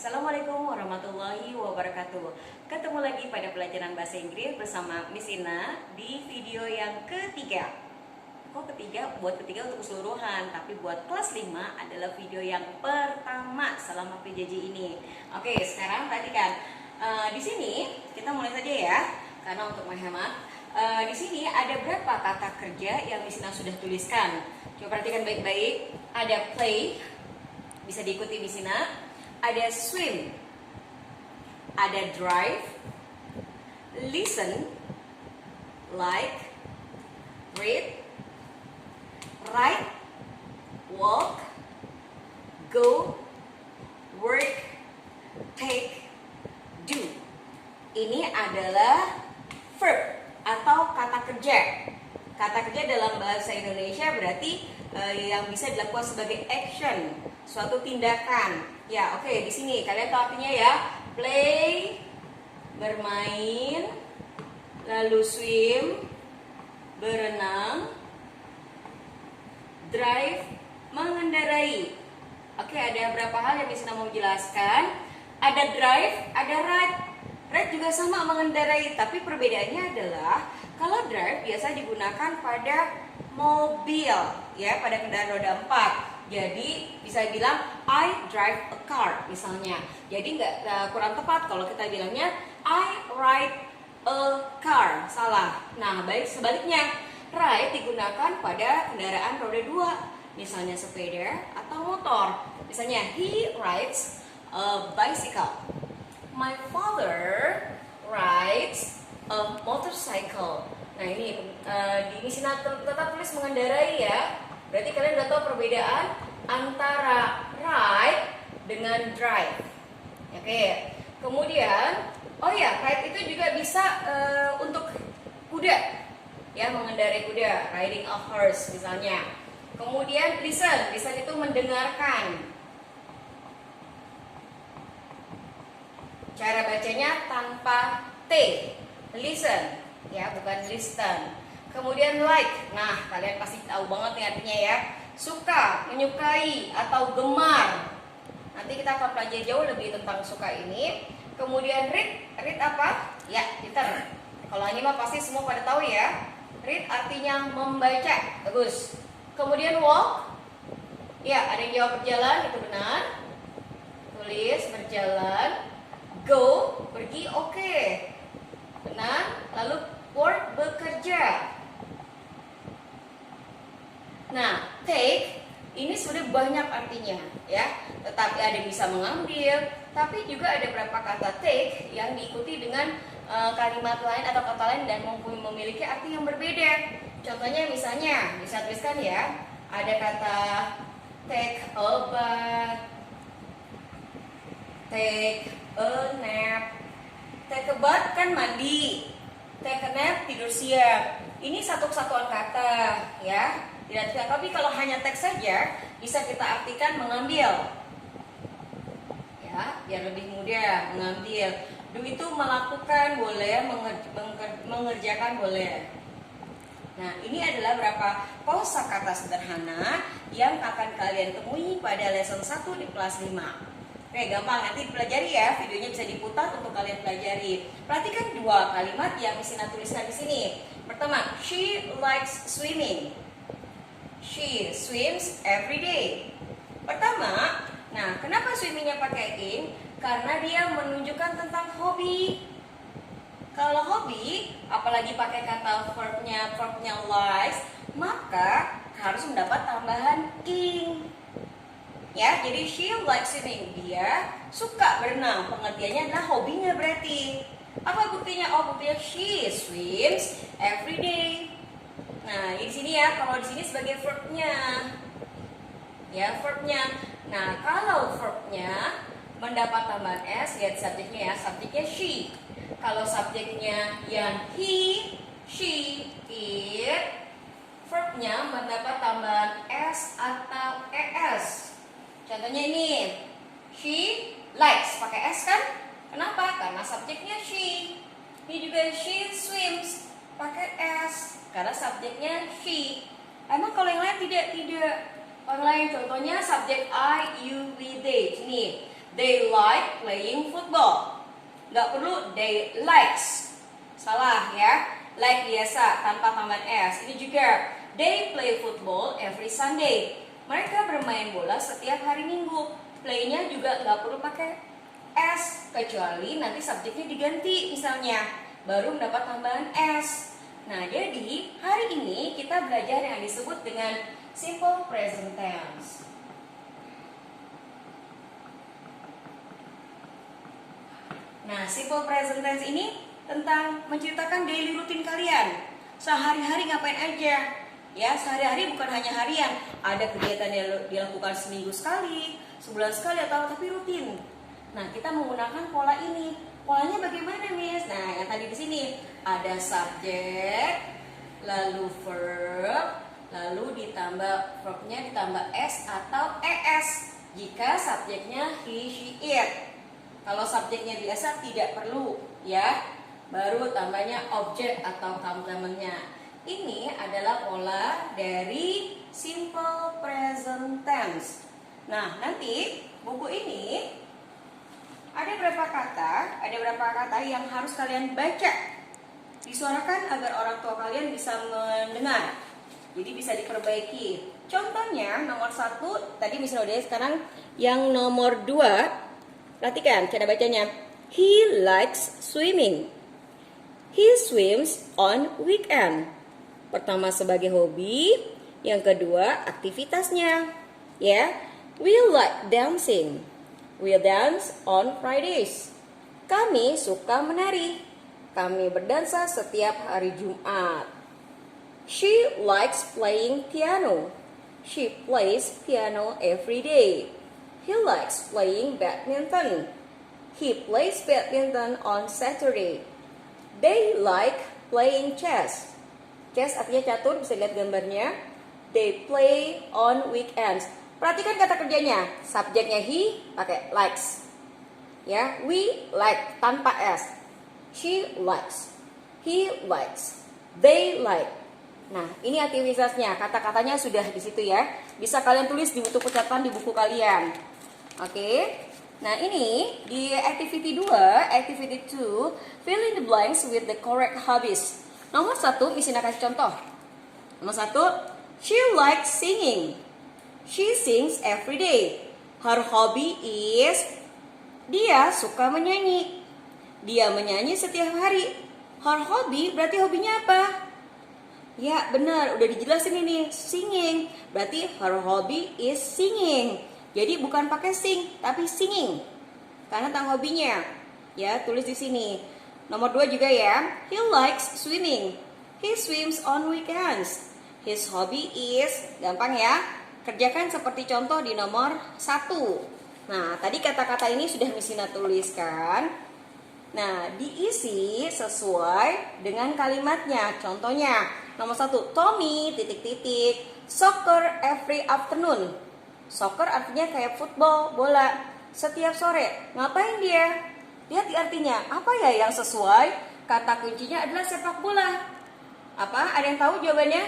Assalamualaikum warahmatullahi wabarakatuh. Ketemu lagi pada pelajaran bahasa Inggris bersama Miss Ina di video yang ketiga. Kok ketiga? Buat ketiga untuk keseluruhan, tapi buat kelas 5 adalah video yang pertama selama PJJ ini. Oke, sekarang perhatikan. Di sini kita mulai saja ya, karena untuk menghemat. Di sini ada berapa kata kerja yang Miss Ina sudah tuliskan? Coba perhatikan baik-baik. Ada play, bisa diikuti Miss Ina. Ada swim, ada drive, listen, like, read, write, walk, go, work, take, do. Ini adalah verb atau kata kerja. Kata kerja dalam bahasa Indonesia berarti yang bisa dilakukan sebagai action, suatu tindakan. Ya, oke, di sini kalian tahu artinya ya. Play, bermain, lalu swim, berenang, drive, mengendarai. Oke, ada berapa hal yang bisa mau jelaskan? Ada drive, ada ride. Ride juga sama mengendarai, tapi perbedaannya adalah kalau drive biasa digunakan pada mobil, ya, pada kendaraan roda 4. Jadi bisa bilang I drive a car misalnya. Jadi nggak kurang tepat kalau kita bilangnya I ride a car, salah. Nah, baik sebaliknya, ride digunakan pada kendaraan roda 2, misalnya sepeda atau motor. Misalnya he rides a bicycle. My father rides a motorcycle. Nah, ini di sini tetap tulis mengendarai ya. Berarti kalian udah tahu perbedaan antara ride dengan drive. Oke. Kemudian, oh ya, ride itu juga bisa untuk kuda. Ya, mengendarai kuda, riding a horse misalnya. Kemudian listen, listen itu mendengarkan. Cara bacanya tanpa T. Listen, ya, bukan listen. Kemudian like, nah kalian pasti tahu banget nih artinya ya. Suka, menyukai, atau gemar. Nanti kita akan pelajari jauh lebih tentang suka ini. Kemudian read, read apa? Ya, Peter. Kalau ini mah pasti semua pada tahu ya. Read artinya membaca, bagus. Kemudian walk, ya ada yang jawab berjalan, itu benar. Tulis berjalan. Go, pergi, oke. Benar. Lalu work, bekerja. Nah, take ini sudah banyak artinya ya. Tetapi ada yang bisa mengambil, tapi juga ada beberapa kata take yang diikuti dengan kalimat lain atau kata lain dan memiliki arti yang berbeda. Contohnya misalnya, bisa tuliskan ya. Ada kata take a bath, take a nap. Take a bath kan mandi, take a nap tidur siang. Ini satu kesatuan kata ya. Tidak, tapi kalau hanya teks saja bisa kita artikan mengambil. Ya, biar lebih mudah mengambil. Do itu melakukan boleh, mengerjakan boleh. Nah, ini adalah beberapa kosakata sederhana yang akan kalian temui pada lesson 1 di kelas 5. Oke, gampang, nanti dipelajari ya. Videonya bisa diputar untuk kalian pelajari. Perhatikan dua kalimat yang Miss Ina tuliskan di sini. Pertama, she likes swimming. She swims every day. Pertama, nah kenapa swimmingnya pakai in? Karena dia menunjukkan tentang hobi. Kalau hobi, apalagi pakai kata verbnya likes, maka harus mendapat tambahan in. Ya, jadi she likes swimming, dia suka berenang. Pengertiannya adalah hobinya berarti. Apa buktinya? Oh, buktinya she swims every day. Nah, di sini ya, kalau di sini sebagai verbnya. Ya, verbnya. Nah, kalau verbnya mendapat tambahan s, lihat subjeknya ya, subjeknya she. Kalau subjeknya yang he, she, it, verbnya mendapat tambahan s atau es. Contohnya ini, she likes, pakai s kan? Kenapa? Karena subjeknya she. Ini juga she swims, pakai s. Karena subjeknya she. Emang kalau yang lain tidak. Orang lain contohnya subjek I, you, we, they. Nih, They like playing football. Nggak perlu they likes. Salah ya. Like biasa tanpa tambahan s. Ini juga they play football every Sunday. Mereka bermain bola setiap hari Minggu. Play-nya juga nggak perlu pakai s, kecuali nanti subjeknya diganti misalnya, baru mendapat tambahan s. Nah, jadi hari ini kita belajar yang disebut dengan simple present tense. Nah, simple present tense ini tentang menceritakan daily routine kalian. Sehari-hari ngapain aja? Ya, sehari-hari bukan hanya harian. Ada kegiatan yang dilakukan seminggu sekali, sebulan sekali, atau tapi rutin. Nah, kita menggunakan pola ini. Polanya bagaimana, Miss? Nah, yang tadi di sini ada subjek, lalu verb, lalu verbnya ditambah s atau es jika subjeknya he, she, it. Kalau subjeknya biasa tidak perlu, ya. Baru tambahnya objek atau complementnya. Ini adalah pola dari simple present tense. Nah, nanti buku ini ada beberapa kata yang harus kalian baca, disuarakan agar orang tua kalian bisa mendengar. Jadi bisa diperbaiki. Contohnya nomor 1 tadi misalnya sekarang yang nomor 2. Perhatikan cara bacanya. He likes swimming. He swims on weekend. Pertama sebagai hobi, yang kedua aktivitasnya. Ya, we like dancing. We dance on Fridays. Kami suka menari. Kami berdansa setiap hari Jumat. She likes playing piano. She plays piano every day. He likes playing badminton. He plays badminton on Saturday. They like playing chess. Chess artinya catur, bisa lihat gambarnya. They play on weekends. Perhatikan kata kerjanya. Subjeknya he pakai likes. Ya, we like tanpa s. She likes. He likes. They like. Nah, ini aktivitasnya. Kata-katanya sudah di situ ya. Bisa kalian tulis di buku catatan di buku kalian. Oke. Nah, ini di activity 2, activity 2, fill in the blanks with the correct hobbies. Nomor 1, Miss Ina kasih contoh. Nomor 1, she likes singing. She sings every day. Her hobby is, dia suka menyanyi. Dia menyanyi setiap hari. Her hobby berarti hobinya apa? Ya, benar, udah dijelasin ini, singing. Berarti her hobby is singing. Jadi bukan pakai sing, tapi singing. Karena tentang hobinya. Ya, tulis di sini. Nomor 2 juga ya. He likes swimming. He swims on weekends. His hobby is, gampang ya. Kerjakan seperti contoh di nomor 1. Nah, tadi kata-kata ini sudah Miss Ina tuliskan. Nah, diisi sesuai dengan kalimatnya. Contohnya, nomor 1, Tommy, soccer every afternoon. Soccer artinya kayak football, bola. Setiap sore, ngapain dia? Lihat di artinya, apa ya yang sesuai? Kata kuncinya adalah sepak bola. Apa? Ada yang tahu jawabannya?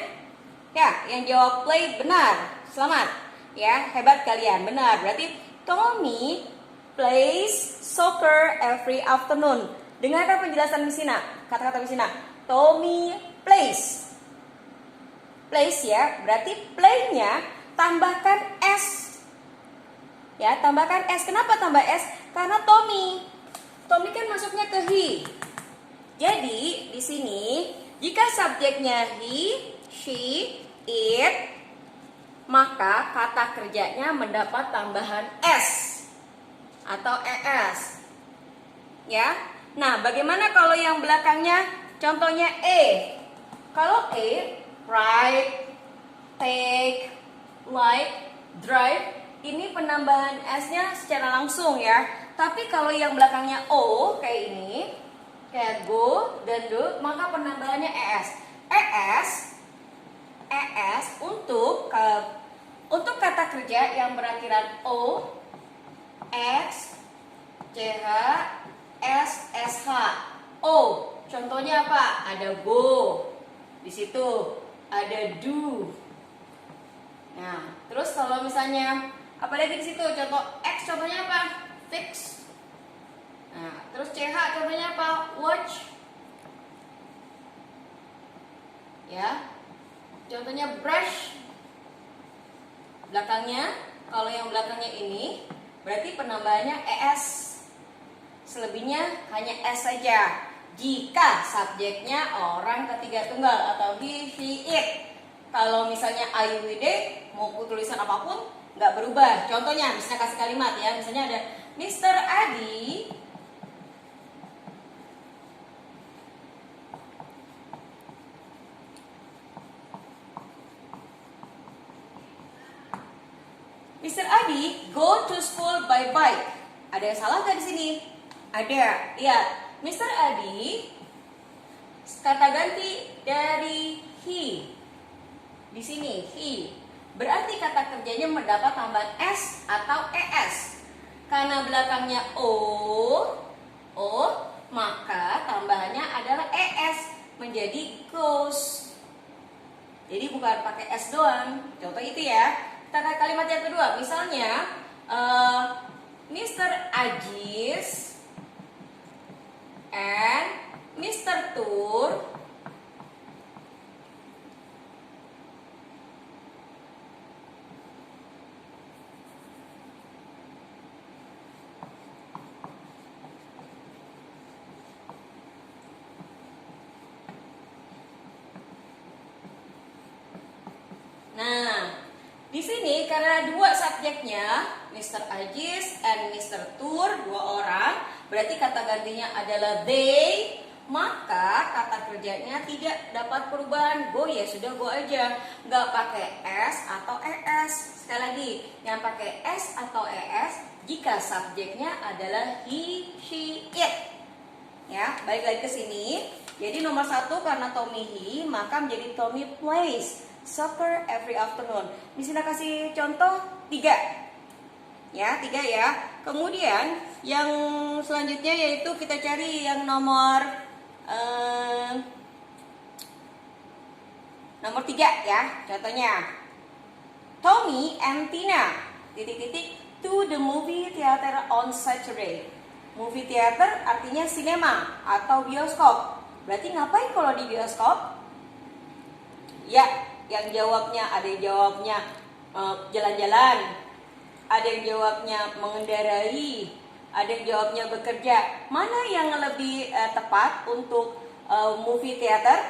Ya, yang jawab play benar. Selamat. Ya, hebat kalian. Benar. Berarti Tommy plays soccer every afternoon. Dengarkan penjelasan Miss Ina. Kata-kata Miss Ina. Tommy plays. Plays ya, berarti play-nya tambahkan s. Ya, tambahkan s. Kenapa tambah s? Karena Tommy kan masuknya ke he. Jadi di sini jika subjeknya he, she, it, maka kata kerjanya mendapat tambahan s atau es. Ya. Nah, bagaimana kalau yang belakangnya? Contohnya Kalau write, take, like, drive, ini penambahan s-nya secara langsung ya. Tapi kalau yang belakangnya o kayak ini, kayak go dan do, maka penambahannya es. Es untuk kata kerja yang berakhiran o, x, ch, s, sh. O, contohnya apa? Ada go. Di situ ada do. Nah, terus kalau misalnya apa lagi di situ? Contoh x, contohnya apa? fix. Nah, terus CH contohnya apa? Watch. Ya. Contohnya brush. Belakangnya, kalau yang belakangnya ini berarti penambahannya ES. Selebihnya hanya S saja. Jika subjeknya orang ketiga tunggal atau he, she, it. Kalau misalnya I, we, they, mau tulisan apapun nggak berubah. Contohnya, misalnya kasih kalimat ya, misalnya ada Mr. Adi Mr. Adi go to school by bike. Ada yang salah nggak di sini? Ada. Ya, Mr. Adi kata ganti dari he. Di sini he. Berarti kata kerjanya mendapat tambahan s atau es. Karena belakangnya o, maka tambahannya adalah es menjadi goes. Jadi bukan pakai s doang. Contoh itu ya. Kita ke kalimat yang kedua. Misalnya Mr. Ajis and Mr. Tur Nah, di sini karena dua subjeknya, Mr. Ajis and Mr. Tur, dua orang, berarti kata gantinya adalah they, maka kata kerjanya tidak dapat perubahan. Go ya sudah go aja, nggak pakai s atau es. Sekali lagi, yang pakai s atau es jika subjeknya adalah he, she, it. Ya, balik lagi ke sini. Jadi nomor 1 karena Tommy he, maka menjadi Tommy plays soccer every afternoon. Di sini kasih contoh 3. Ya, 3 ya. Kemudian yang selanjutnya yaitu kita cari yang nomor 3 ya. Contohnya Tommy and Tina titik-titik to the movie theater on Saturday. Movie theater artinya sinema atau bioskop. Berarti ngapain kalau di bioskop? Ya, yang jawabnya ada yang jawabnya jalan-jalan, ada yang jawabnya mengendarai, ada yang jawabnya bekerja. Mana yang lebih tepat untuk movie theater?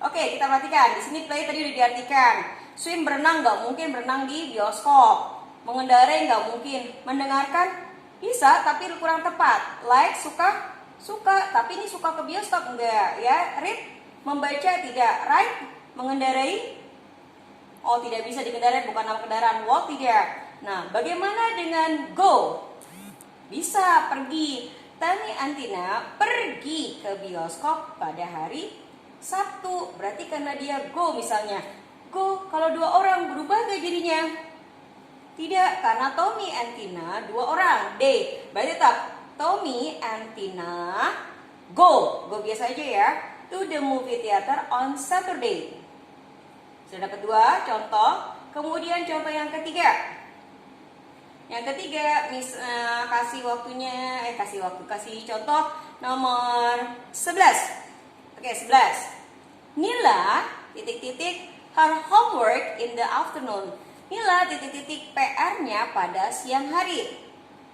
Oke, kita perhatikan. Di sini play tadi udah diartikan. Swim berenang nggak mungkin berenang di bioskop. Mengendarai nggak mungkin. Mendengarkan bisa, tapi kurang tepat. Like suka, tapi ini suka ke bioskop enggak ya? Read membaca tidak. Ride mengendarai. Oh, tidak bisa dikendarai, bukan nama kendaraan. Walk tidak. Nah, bagaimana dengan go? Bisa pergi. Tani Antina pergi ke bioskop pada hari Sabtu. Berarti karena dia go misalnya. Go, kalau 2 orang berubah gak jadinya? Tidak, karena Tommy and Tina 2 orang. They. Berarti tetap Tommy and Tina go biasa aja ya, to the movie theater on Saturday. Sudah dapat 2 contoh. Kemudian contoh yang ketiga. Yang ketiga, kasih contoh nomor 11. Oke, 11. Nila titik-titik her homework in the afternoon. Nila titik-titik PR-nya pada siang hari.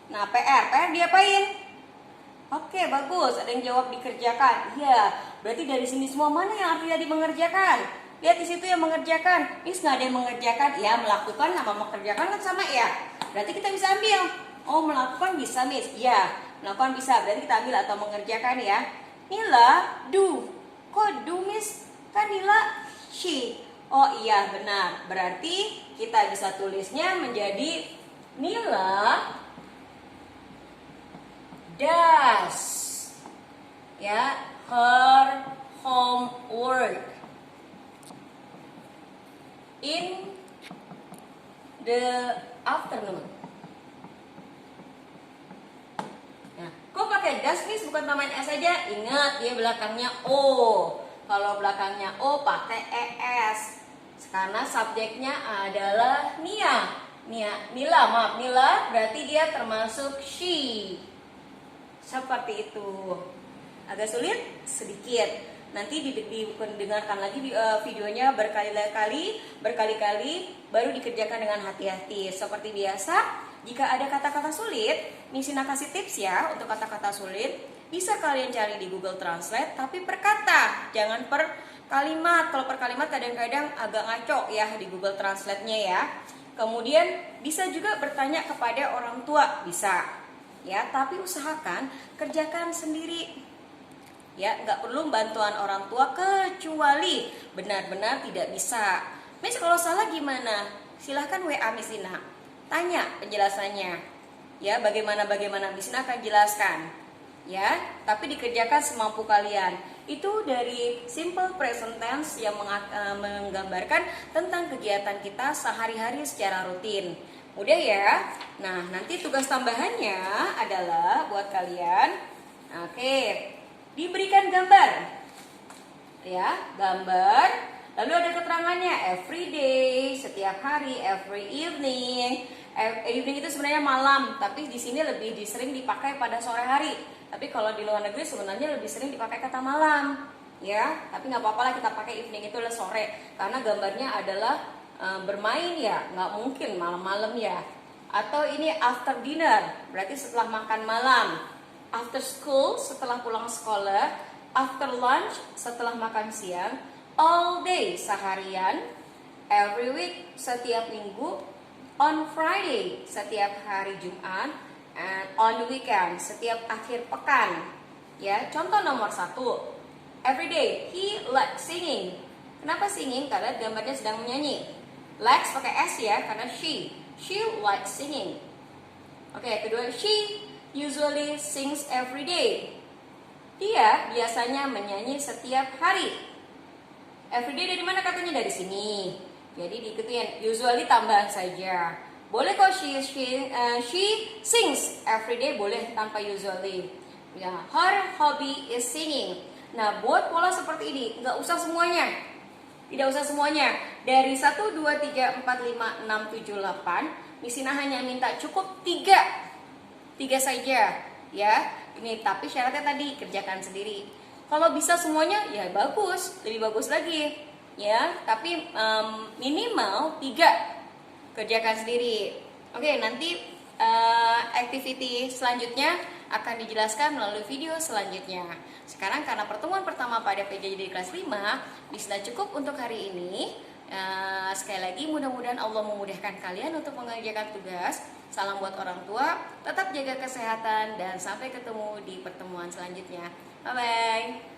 Nah, PR diapain? Oke, bagus. Ada yang jawab dikerjakan. Iya, berarti dari sini semua mana yang artinya mengerjakan? Lihat di situ yang mengerjakan. Miss, nggak ada yang mengerjakan. Ya, melakukan sama mengerjakan kan sama ya. Berarti kita bisa ambil. Oh, melakukan bisa, Miss. Iya, melakukan bisa. Berarti kita ambil atau mengerjakan ya. Nila do. Kok do, Miss? Kan Nila she. Oh iya, benar. Berarti kita bisa tulisnya menjadi Nila does ya her homework in the afternoon. Nah, kok pakai does, Miss? Bukan tambahin s saja. Ingat, dia belakangnya o. Kalau belakangnya o pakai es. Karena subjeknya adalah Nia. Mila, maaf, Mila berarti dia termasuk she. Seperti itu. Agak sulit sedikit. Nanti didengarkan lagi videonya berkali-kali baru dikerjakan dengan hati-hati. Seperti biasa, jika ada kata-kata sulit, Misina kasih tips ya untuk kata-kata sulit. Bisa kalian cari di Google Translate, tapi per kata, jangan per kalimat. Kalau per kalimat kadang-kadang agak ngaco ya di Google Translate-nya ya. Kemudian bisa juga bertanya kepada orang tua, bisa ya, tapi usahakan kerjakan sendiri. Ya, nggak perlu bantuan orang tua kecuali benar-benar tidak bisa. Miss, kalau salah gimana? Silahkan WA Miss Ina, tanya penjelasannya. Ya, bagaimana Miss Ina akan jelaskan. Ya, tapi dikerjakan semampu kalian. Itu dari simple present tense yang menggambarkan tentang kegiatan kita sehari-hari secara rutin. Mudah ya. Nah, nanti tugas tambahannya adalah buat kalian. Oke. Diberikan gambar, ya, gambar. Lalu ada keterangannya, every day, setiap hari, every evening. Evening itu sebenarnya malam, tapi di sini lebih sering dipakai pada sore hari. Tapi kalau di luar negeri sebenarnya lebih sering dipakai kata malam, ya. Tapi nggak apa-apa lah kita pakai evening itu adalah sore, karena gambarnya adalah bermain ya, nggak mungkin malam-malam ya. Atau ini after dinner, berarti setelah makan malam. After school, setelah pulang sekolah. After lunch, setelah makan siang. All day, seharian. Every week, setiap minggu. On Friday, setiap hari Jumat. And on the weekend, setiap akhir pekan. Ya, contoh nomor 1. Every day, he likes singing. Kenapa singing? Karena gambarnya sedang menyanyi. Likes pakai S ya, karena she. She likes singing. Oke, kedua, she usually sings every day. Dia biasanya menyanyi setiap hari. Every day dari mana katanya? Dari sini. Jadi diikutin, usually tambahan saja. Boleh kok she sings every day, boleh tanpa usually. Ya, her hobby is singing. Nah, buat pola seperti ini, nggak usah semuanya. Tidak usah semuanya. Dari 1, 2, 3, 4, 5, 6, 7, 8, Misina hanya minta cukup 3 saja ya. Ini tapi syaratnya tadi kerjakan sendiri. Kalau bisa semuanya ya bagus, lebih bagus lagi ya. Tapi minimal 3 kerjakan sendiri. Oke, nanti activity selanjutnya akan dijelaskan melalui video selanjutnya. Sekarang karena pertemuan pertama pada PJJ kelas 5 bisa cukup untuk hari ini. Sekali lagi mudah-mudahan Allah memudahkan kalian untuk mengerjakan tugas. Salam buat orang tua, tetap jaga kesehatan dan sampai ketemu di pertemuan selanjutnya. Bye bye.